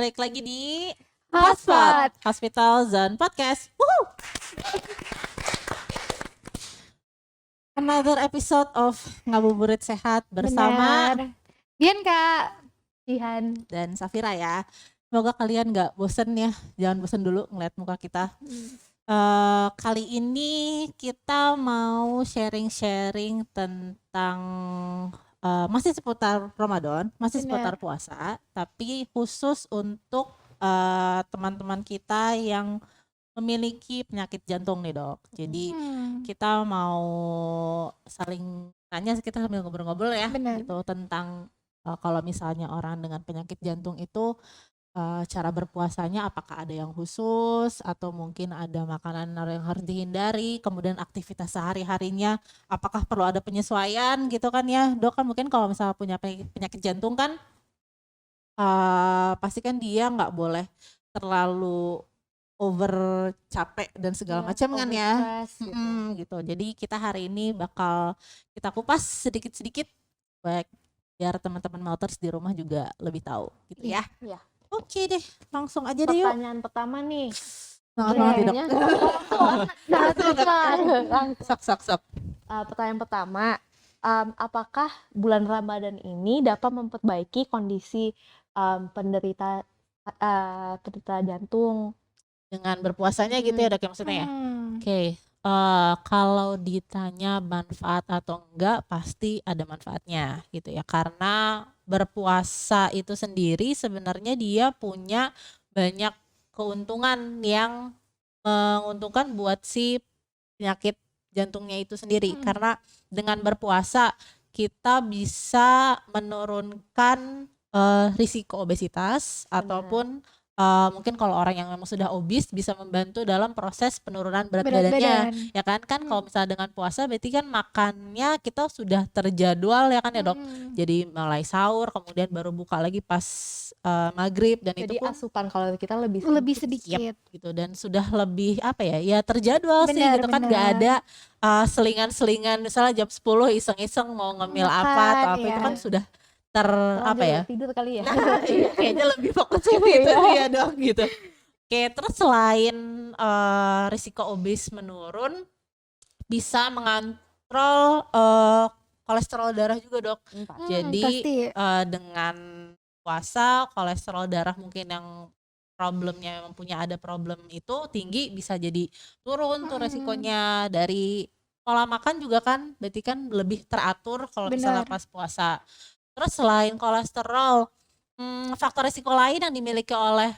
balik lagi di Hotspot. Hospital Zone Podcast. Woohoo! Another episode of Ngabuburit Sehat bersama Benar. Dian Kak Jihan. dan Safira ya. Semoga kalian gak bosen ya. Jangan bosen dulu ngeliat muka kita. Kali ini kita mau sharing-sharing tentang masih seputar Ramadan, masih Benar. seputar puasa, tapi khusus untuk teman-teman kita yang memiliki penyakit jantung nih dok. Jadi kita mau saling tanya, kita sambil ngobrol-ngobrol ya, Benar. gitu tentang kalau misalnya orang dengan penyakit jantung itu cara berpuasanya apakah ada yang khusus atau mungkin ada makanan yang harus dihindari, kemudian aktivitas sehari-harinya apakah perlu ada penyesuaian gitu kan ya dok. Kan mungkin kalau misalnya punya penyakit jantung kan pasti kan dia nggak boleh terlalu over capek dan segala macam kan ya. Gitu. Jadi kita hari ini bakal kita kupas sedikit-sedikit baik biar teman-teman Malters di rumah juga lebih tahu gitu ya. Iya. Oke deh, langsung aja deh yuk. Pertanyaan pertama nih. Semangat banget ya dok. Sok. Pertanyaan pertama, apakah bulan Ramadan ini dapat memperbaiki kondisi penderita jantung? Dengan berpuasanya gitu ya dok ya maksudnya ya. Oke, kalau ditanya manfaat atau enggak pasti ada manfaatnya gitu ya. Karena berpuasa itu sendiri sebenarnya dia punya banyak keuntungan yang menguntungkan buat si penyakit jantungnya itu sendiri. Karena dengan berpuasa kita bisa menurunkan risiko obesitas ataupun mungkin kalau orang yang memang sudah obes bisa membantu dalam proses penurunan berat badannya ya kan. Kalau misalnya dengan puasa berarti kan makannya kita sudah terjadwal ya kan ya dok. Jadi mulai sahur kemudian baru buka lagi pas maghrib dan Jadi itu pun asupan kalau kita lebih sedikit. gitu dan sudah lebih apa ya terjadwal sih Benar, gitu kan. Nggak ada selingan-selingan misalnya jam 10 iseng-iseng mau ngemil apa atau apa itu kan sudah tidur kali ya. Iya, kayaknya lebih fokus ke itu sih ya dok gitu. Oke, terus selain risiko obes menurun, bisa mengontrol kolesterol darah juga dok. Jadi dengan puasa kolesterol darah mungkin yang problemnya memang ada problem itu tinggi bisa jadi turun tuh resikonya. Dari pola makan juga kan berarti kan lebih teratur kalau misalnya pas puasa. Terus selain kolesterol, faktor risiko lain yang dimiliki oleh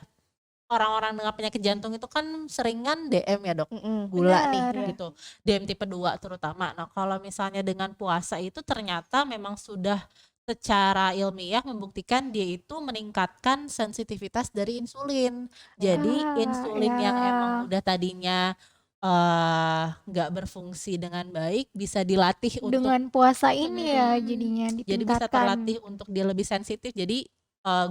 orang-orang dengan penyakit jantung itu kan seringan DM ya dok, gula nih gitu, DM tipe 2 terutama. Nah kalau misalnya dengan puasa itu ternyata memang sudah secara ilmiah membuktikan dia itu meningkatkan sensitivitas dari insulin. Jadi insulin yang emang udah tadinya nggak berfungsi dengan baik bisa dilatih dengan puasa ini ya jadinya ditingkatkan. Jadi bisa terlatih untuk dia lebih sensitif. Jadi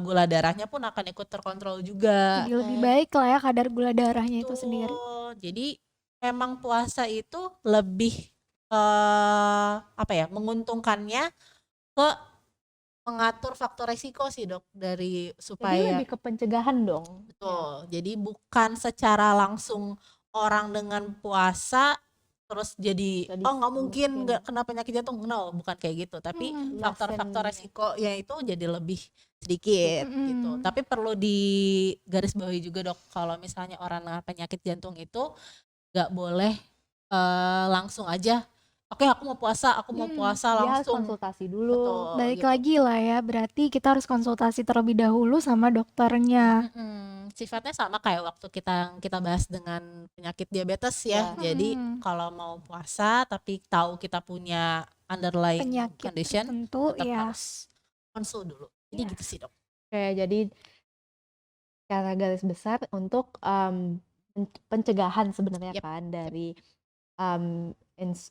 gula darahnya pun akan ikut terkontrol juga. Jadi lebih baik lah ya kadar gula darahnya itu sendiri. Jadi memang puasa itu lebih menguntungkannya ke mengatur faktor resiko sih dok, dari supaya jadi lebih ke pencegahan dong. Betul. Jadi bukan secara langsung orang dengan puasa terus jadi nggak mungkin nggak kena penyakit jantung, bukan kayak gitu. Tapi faktor-faktor resiko ya itu jadi lebih sedikit gitu. Tapi perlu digarisbawahi juga dok, kalau misalnya orang dengan penyakit jantung itu nggak boleh langsung aja oke aku mau puasa langsung. Konsultasi dulu. Betul, Balik gitu. lagi lah ya, berarti kita harus konsultasi terlebih dahulu sama dokternya. Sifatnya sama kayak waktu kita bahas dengan penyakit diabetes ya. Jadi kalau mau puasa tapi tahu kita punya underlying penyakit condition tertentu tetap ya harus konsul dulu. Jadi gitu sih dok. Oke, jadi secara garis besar untuk pencegahan sebenarnya kan dari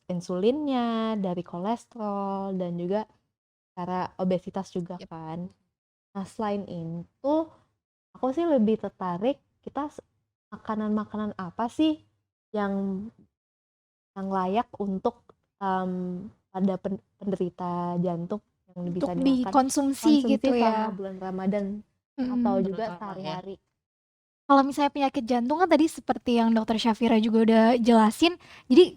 insulinnya, dari kolesterol dan juga cara obesitas juga kan. Nah selain itu aku sih lebih tertarik kita makanan-makanan apa sih yang layak untuk pada penderita jantung yang bisa untuk dikonsumsi gitu ya selama bulan Ramadan. atau Mhm. juga Terutama ya. sehari-hari. Kalau misalnya penyakit jantung kan tadi seperti yang Dokter Syafira juga udah jelasin, jadi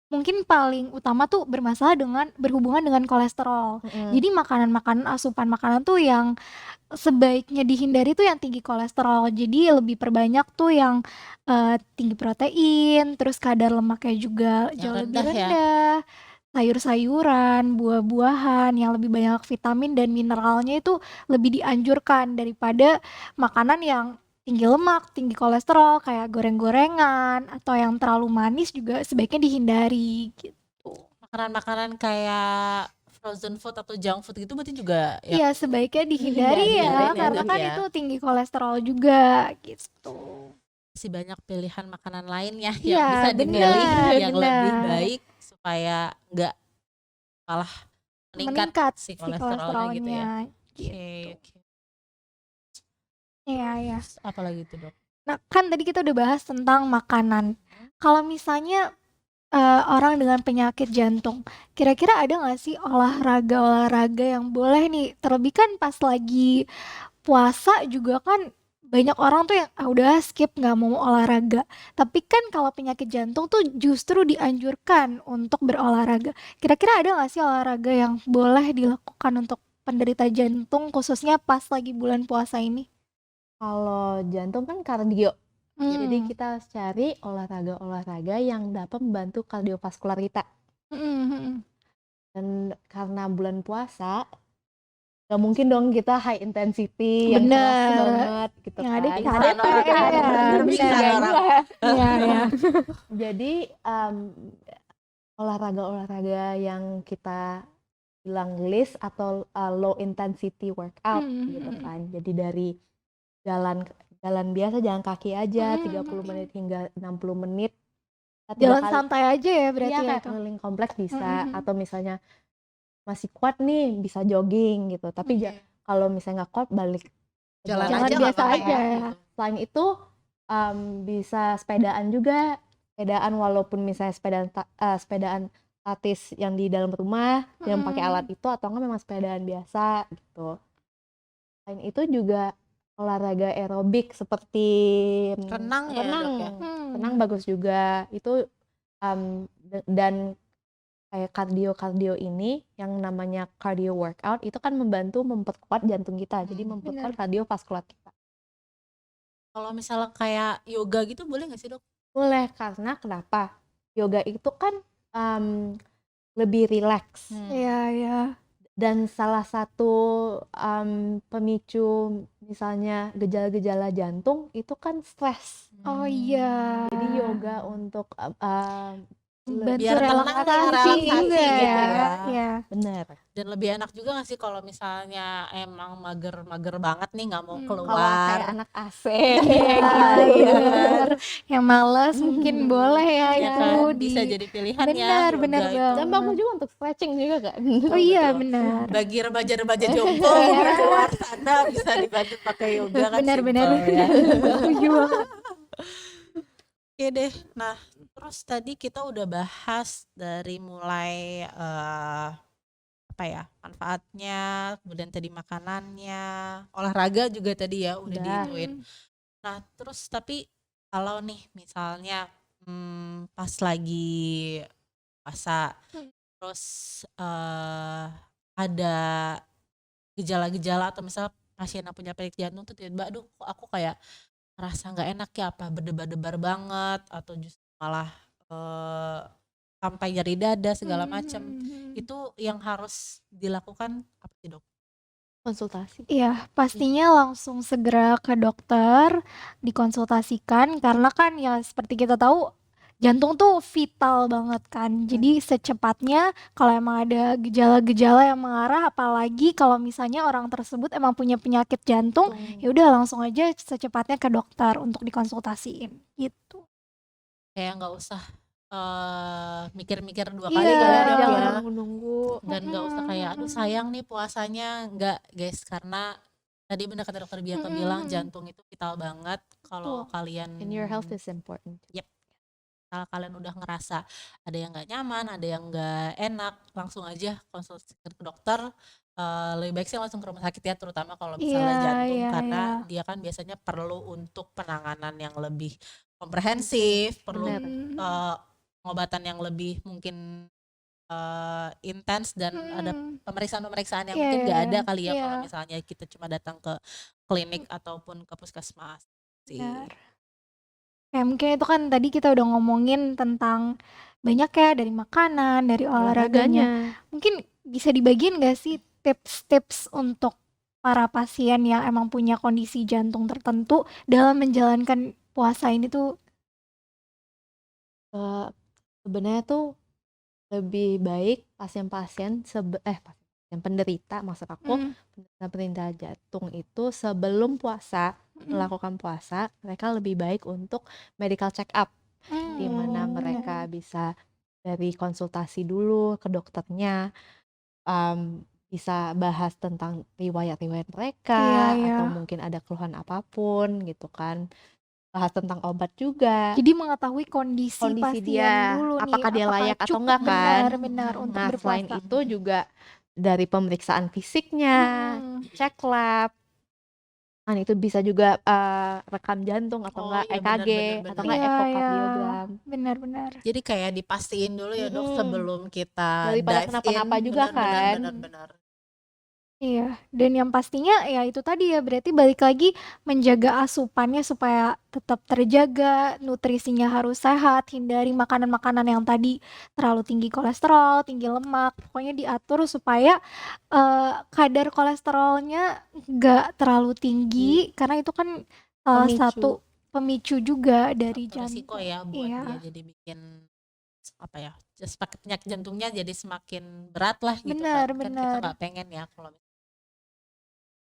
mungkin paling utama tuh berhubungan dengan kolesterol. Mhm. Jadi makanan-makanan, asupan makanan tuh yang sebaiknya dihindari tuh yang tinggi kolesterol. Jadi lebih perbanyak tuh yang, tinggi protein, terus kadar lemaknya juga Yang jauh lebih rendah ya. rendah, sayur-sayuran, buah-buahan yang lebih banyak vitamin dan mineralnya itu lebih dianjurkan daripada makanan yang tinggi lemak, tinggi kolesterol kayak goreng-gorengan atau yang terlalu manis juga sebaiknya dihindari gitu. Makanan-makanan kayak frozen food atau junk food gitu berarti juga ya Iya, sebaiknya dihindari Hindari. ya, dihindarin ya karena dok kan ya. itu tinggi kolesterol juga gitu. Masih banyak pilihan makanan lainnya yang Iya, bisa dipilih benar, yang lebih benar. baik supaya nggak malah meningkat Meningkat si si kolesterolnya gitu ya. kolesterolnya Oke, gitu. oke. Iya, iya. Terus apa lagi tuh dok? Nah, kan tadi kita udah bahas tentang makanan. Kalau misalnya orang dengan penyakit jantung, kira-kira ada nggak sih olahraga-olahraga yang boleh nih? Terlebih kan pas lagi puasa juga kan banyak orang tuh yang udah skip nggak mau olahraga. Tapi kan kalau penyakit jantung tuh justru dianjurkan untuk berolahraga. Kira-kira ada nggak sih olahraga yang boleh dilakukan untuk penderita jantung khususnya pas lagi bulan puasa ini? Kalau jantung kan kardio. Jadi Hmm. kita harus cari olahraga-olahraga yang dapat membantu kardiovaskular kita. Mhm. Dan karena bulan puasa, gak mungkin dong kita high intensity yang keras Bener, banget gitu yang ada kan. Pingsan KDP orang ya, kan. Pingsan bener. orang. Iya, iya. Jadi olahraga-olahraga yang kita bilang list atau low intensity workout gitu Mhm. kan. Jadi dari jalan biasa, jalan kaki aja 30 Mhm. menit hingga 60 menit. Kita 3 Jalan kali. santai aja ya berarti Iya, ya kayak itu? keliling kompleks bisa, Mhm. atau misalnya masih kuat nih bisa jogging gitu. Tapi Oke. kalau misalnya nggak kuat balik ke Jalan Jalan aja nggak biasa apa-apa aja ya ya. gitu. Selain itu bisa sepedaan juga. Sepedaan walaupun misalnya sepedaan statis yang di dalam rumah yang pakai alat itu, atau enggak memang sepedaan biasa gitu. Selain itu juga olahraga aerobik seperti Renang ya dok ya. renang bagus juga. Itu dan kayak kardio ini yang namanya cardio workout itu kan membantu memperkuat jantung kita. Jadi memperkuat Bener. kardiovaskular kita. Kalau misalnya kayak yoga gitu boleh nggak sih dok? Boleh, karena kenapa? Yoga itu kan lebih rileks. Iya, iya. Dan salah satu pemicu misalnya gejala-gejala jantung itu kan stres. Oh iya. Jadi yoga untuk Bantu Biar tenang ya, relaksasi relaksasi juga gitu ya. ya. Iya. benar. Dan lebih enak juga nggak sih kalau misalnya emang mager-mager banget nih nggak mau Kalau keluar. kayak anak AC Iya, gitu. bener. Yang males mungkin boleh ya Ya itu kan di bisa jadi pilihan ya bener, yoga bener itu. Dan banget. bagus juga untuk stretching juga kan. Oh iya, Betul. benar. Bagi remaja-remaja jomblo yang di luar sana bisa dibantu pakai yoga kan Benar-benar. simple ya. Setuju banget. Oke deh. Nah, terus tadi kita udah bahas dari mulai apa ya, manfaatnya, kemudian tadi makanannya, olahraga juga tadi ya udah Udah. diituin. Nah, terus tapi kalau nih misalnya pas lagi puasa, terus ada gejala-gejala atau misal pasien yang punya penyakit jantung tuh tiba-tiba, aduh kok aku kayak ngerasa nggak enak ya, apa berdebar-debar banget atau justru malah sampai nyeri dada segala macam. Itu yang harus dilakukan apa sih dok? Konsultasi. Iya, pastinya langsung segera ke dokter, dikonsultasikan karena kan ya seperti kita tahu jantung tuh vital banget kan. Jadi secepatnya kalau emang ada gejala-gejala yang mengarah, apalagi kalau misalnya orang tersebut emang punya penyakit jantung, ya udah langsung aja secepatnya ke dokter untuk dikonsultasiin gitu. Kayak nggak usah mikir-mikir dua kali Iya, kali ya dok Jangan ya. nunggu-nunggu. Dan nggak usah kayak aduh sayang nih puasanya, nggak guys, karena tadi benar kata dokter Bianca bilang jantung itu vital banget. Kalau kalian And your health is important. kalau kalian udah ngerasa ada yang nggak nyaman, ada yang nggak enak, langsung aja konsultasi ke dokter lebih baik sih langsung ke rumah sakit ya, terutama kalau Iya, misalnya jantung, iya, karena iya. dia kan biasanya perlu untuk penanganan yang lebih komprehensif, perlu Bener. pengobatan yang lebih mungkin intens, dan ada Mm-mm. pemeriksaan-pemeriksaan yang Iya, mungkin iya, nggak ada iya. kali ya Iya, kalau misalnya kita cuma datang ke klinik ataupun ke puskesmas sih. benar. Kayak mungkin itu kan tadi kita udah ngomongin tentang banyak ya, dari makanan, dari olahraganya. Olahraganya. Mungkin bisa dibagiin gak sih tips-tips untuk para pasien yang emang punya kondisi jantung tertentu dalam menjalankan puasa ini tuh? Sebenarnya tuh lebih baik pasien-pasien penderita, maksud aku, Mm, penderita jantung itu sebelum puasa, mm, melakukan puasa, mereka lebih baik untuk medical check up, di mana benar. mereka bisa dari konsultasi dulu ke dokternya, bisa bahas tentang riwayat-riwayat mereka, Iya, iya. atau mungkin ada keluhan apapun gitu kan, bahas tentang obat juga, Jadi mengetahui kondisi kondisi pasien dia, dulu nih, apakah dia apakah layak atau cukup enggak kan. benar-benar untuk Nah, selain berpuasa. itu juga dari pemeriksaan fisiknya, Mm, cek lab, kan itu bisa juga rekam jantung atau Oh enggak iya, EKG benar-benar atau benar. enggak iya, iya, ekokardiogram. benar-benar. Jadi kayak dipastiin dulu ya dok Mm-mm. sebelum kita Daripada dive in, kenapa-napa juga benar-benar kan. benar-benar. Iya, dan yang pastinya ya itu tadi ya, berarti balik lagi menjaga asupannya supaya tetap terjaga, nutrisinya harus sehat, hindari makanan-makanan yang tadi terlalu tinggi kolesterol, tinggi lemak, pokoknya diatur supaya kadar kolesterolnya nggak terlalu tinggi, karena itu kan salah Pemicu. satu pemicu juga dari Faktor resiko jantung. ya buat Iya, dia, jadi bikin apa ya, penyakit jantungnya jadi semakin berat lah gitu kan. Kan kita benar-benar. nggak pengen ya kalau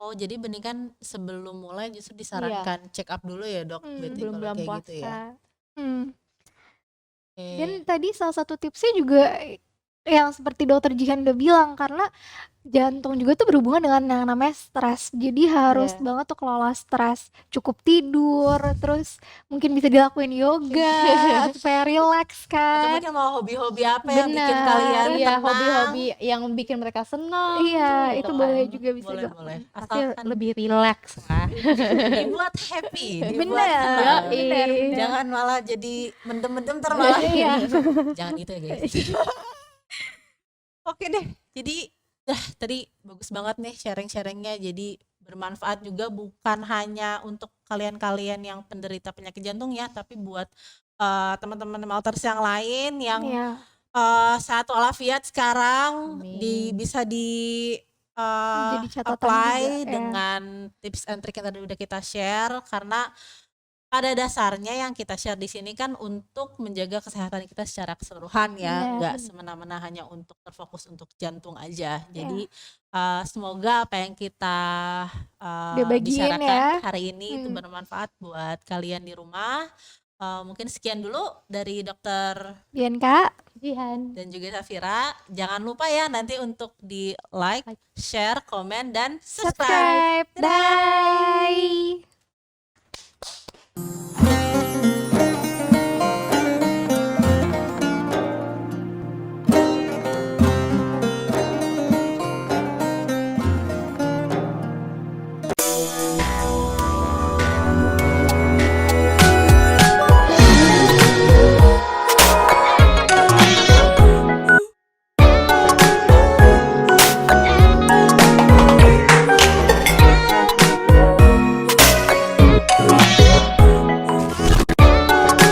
oh jadi benih kan sebelum mulai justru Iya, disarankan check up dulu ya dok, berarti sebelum kalau bulan kayak gitu ya. puasa. Hmm. Dan Oke. tadi salah satu tipsnya juga yang seperti dokter Jihan udah bilang, karena jantung juga tuh berhubungan dengan yang namanya stres. Jadi harus Iya. banget tuh kelola stres, cukup tidur, terus mungkin bisa dilakuin yoga supaya relax Atau kan. mungkin mau hobi-hobi apa yang bikin Benar, kalian Iya, tenang? hobi-hobi yang bikin mereka senang iya, gitu itu kan. boleh juga bisa Boleh dilakuin. boleh. Pasti Asalkan lebih rileks lah. dibuat happy, dibuat Benar, senang. benar, benar. Jangan malah jadi mendem-mendem ntar malah. Iya. Jangan gitu ya guys. Oke deh, jadi tadi bagus banget nih sharing-sharingnya, jadi bermanfaat juga bukan hanya untuk kalian-kalian yang penderita penyakit jantung ya, tapi buat teman-teman Malters yang lain yang Iya, sehat walafiat sekarang, Amin. bisa di jadi catatan apply juga ya. dengan tips and trick yang tadi udah kita share, karena pada dasarnya yang kita share di sini kan untuk menjaga kesehatan kita secara keseluruhan ya, Benar. nggak semena-mena hanya untuk terfokus untuk jantung aja. Iya. Jadi semoga apa yang kita Udah bagiin bicarakan ya. hari ini itu bermanfaat buat kalian di rumah. Mungkin sekian dulu dari Dokter Bianca. Jihan. dan juga Safira. Jangan lupa ya nanti untuk di like, share, komen, dan subscribe. Subscribe. Bye.